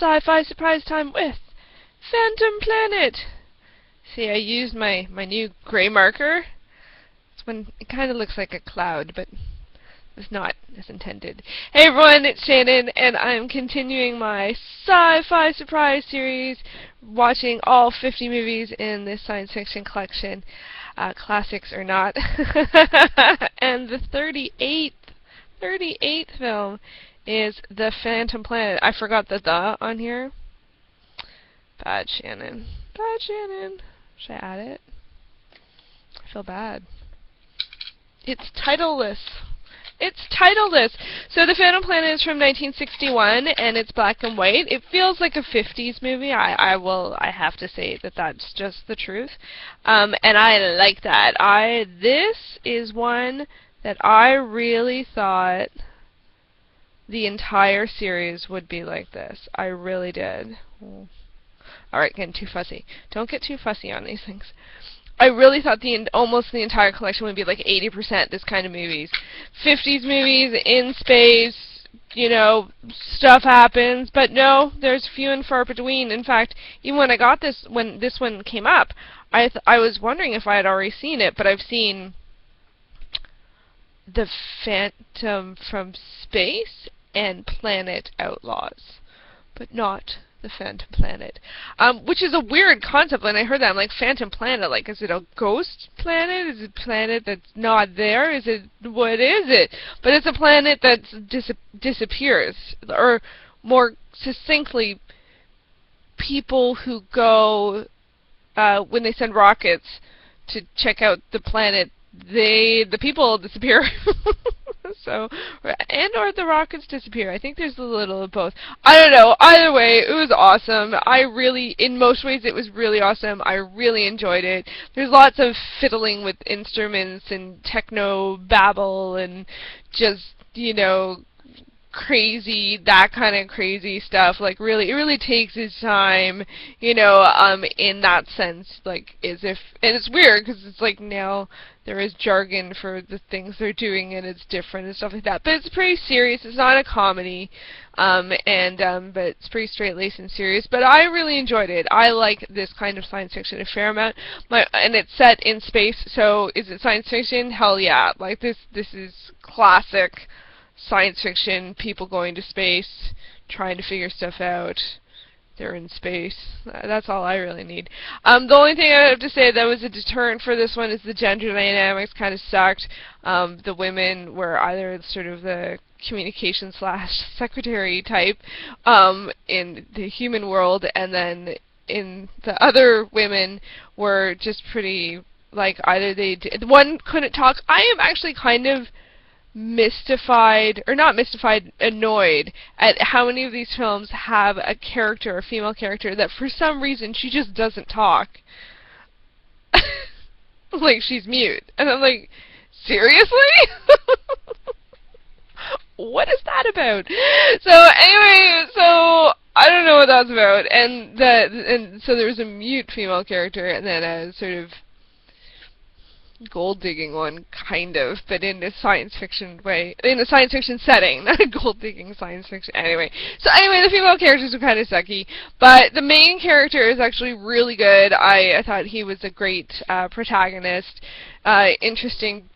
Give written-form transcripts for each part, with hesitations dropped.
Sci-Fi Surprise Time with Phantom Planet. See, I used my new gray marker. It's when it kind of looks like a cloud, but it's not as intended. Hey everyone, it's Shannon, and I'm continuing my Sci-Fi Surprise Series, watching all 50 movies in this science fiction collection, classics or not. And the 38th film is The Phantom Planet. I forgot the on here. Bad Shannon. Bad Shannon. Should I add it? I feel bad. It's titleless. It's titleless. So The Phantom Planet is from 1961, and it's black and white. It feels like a 50s movie. I have to say that that's just the truth. And I like that. This is one that I really thought the entire series would be like this. I really did. Alright, getting too fussy. Don't get too fussy on these things. I really thought almost the entire collection would be like 80% this kind of movies. 50s movies, in space, you know, stuff happens, but no, there's few and far between. In fact, even when I got this, when this one came up, I was wondering if I had already seen it, but I've seen The Phantom from Space and Planet Outlaws, but not The Phantom Planet, which is a weird concept. When I heard that, I'm like, Phantom Planet, like, is it a ghost planet? Is it a planet that's not there? Is it, what is it? But it's a planet that disappears, or more succinctly, people who go, when they send rockets to check out the planet, the people disappear. So, or the rockets disappear. I think there's a little of both. I don't know. Either way, it was awesome. In most ways, it was really awesome. I really enjoyed it. There's lots of fiddling with instruments and techno babble and just, you know, crazy, that kind of crazy stuff. Like, really, it really takes its time, you know, in that sense, like, as if, and it's weird, because it's like, now there is jargon for the things they're doing, and it's different and stuff like that, but it's pretty serious. It's not a comedy, but it's pretty straight-laced and serious, but I really enjoyed it. I like this kind of science fiction a fair amount, and it's set in space, so is it science fiction? Hell yeah. Like, this is classic science fiction, people going to space, trying to figure stuff out. They're in space. That's all I really need. The only thing I have to say that was a deterrent for this one is the gender dynamics kind of sucked. The women were either sort of the communication / secretary type in the human world, and then in the other women were just pretty, like, either one couldn't talk. I am actually kind of annoyed at how many of these films have a character, a female character, that for some reason she just doesn't talk. Like, she's mute. And I'm like, seriously? What is that about? So anyway, so I don't know what that's about. And so there's a mute female character, and then a sort of gold-digging one, kind of, but in a science fiction way, in a science fiction setting, not a gold-digging science fiction. Anyway, the female characters were kind of sucky, but the main character is actually really good. I thought he was a great protagonist, interesting,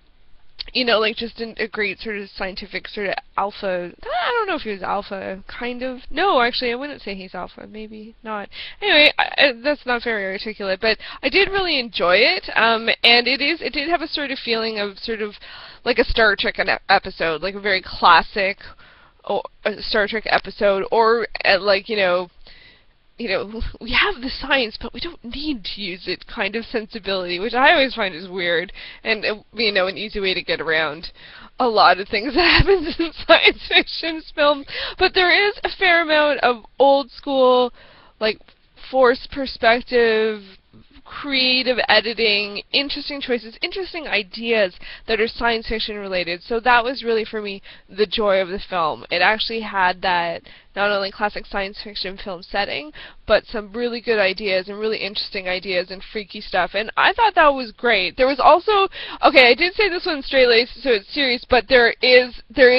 you know, like, just a great sort of scientific sort of alpha. I don't know if he was alpha, kind of. No, actually, I wouldn't say he's alpha. Maybe not. Anyway, that's not very articulate, but I did really enjoy it. And it did have a sort of feeling of sort of like a Star Trek episode, like a very classic Star Trek episode, or like, you know, we have the science, but we don't need to use it kind of sensibility, which I always find is weird, and, you know, an easy way to get around a lot of things that happens in science fiction films. But there is a fair amount of old school, like, forced perspective, creative editing, interesting choices, interesting ideas that are science fiction related. So that was really, for me, the joy of the film. It actually had that not only classic science fiction film setting, but some really good ideas and really interesting ideas and freaky stuff. And I thought that was great. There was also, okay, I did say this one's straight-laced, so it's serious, but there is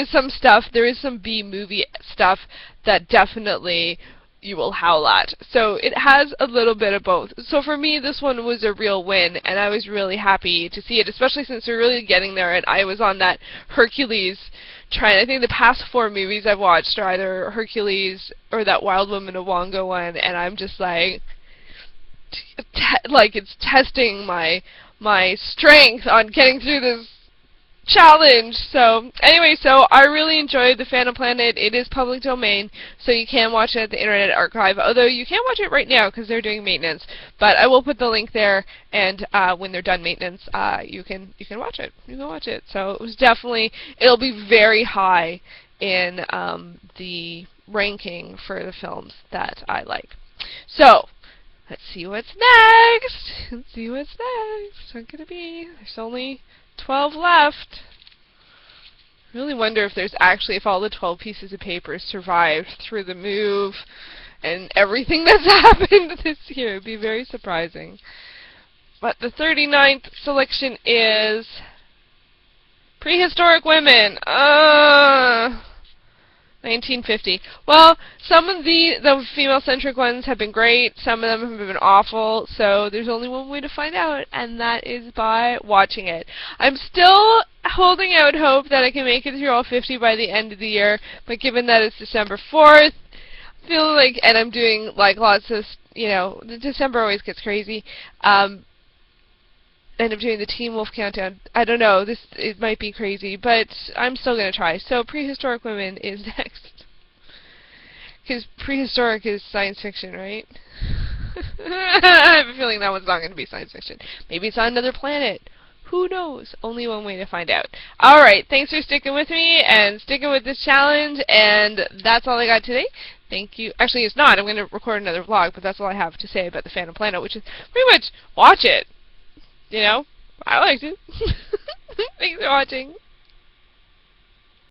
some stuff, there is some B-movie stuff that definitely, you will howl at. So it has a little bit of both. So for me, this one was a real win, and I was really happy to see it, especially since we're really getting there, and I was on that Hercules trend. I think the past 4 movies I've watched are either Hercules or that Wild Woman of Wongo one, and I'm just like, it's testing my strength on getting through this challenge. So anyway, so I really enjoyed The Phantom Planet. It is public domain, so you can watch it at the Internet Archive, although you can't watch it right now because they're doing maintenance. But I will put the link there, and when they're done maintenance, you can watch it. You can watch it. So it was definitely, it'll be very high in the ranking for the films that I like. So let's see what's next. Let's see what's next. What's gonna be? There's only 12 left. I really wonder if there's actually, if all the 12 pieces of paper survived through the move and everything that's happened this year. It would be very surprising. But the 39th selection is Prehistoric Women. 1950. Well, some of the female-centric ones have been great. Some of them have been awful. So there's only one way to find out, and that is by watching it. I'm still holding out hope that I can make it through all 50 by the end of the year. But given that it's December 4th, I feel like, and I'm doing like lots of, December always gets crazy. And I'm doing the Teen Wolf Countdown. I don't know, it might be crazy, but I'm still going to try. So Prehistoric Women is next. Because prehistoric is science fiction, right? I have a feeling that one's not going to be science fiction. Maybe it's on another planet. Who knows? Only one way to find out. Alright, thanks for sticking with me and sticking with this challenge, and that's all I got today. Thank you. Actually, it's not. I'm going to record another vlog, but that's all I have to say about the Phantom Planet, which is pretty much watch it. I liked it. Thanks for watching.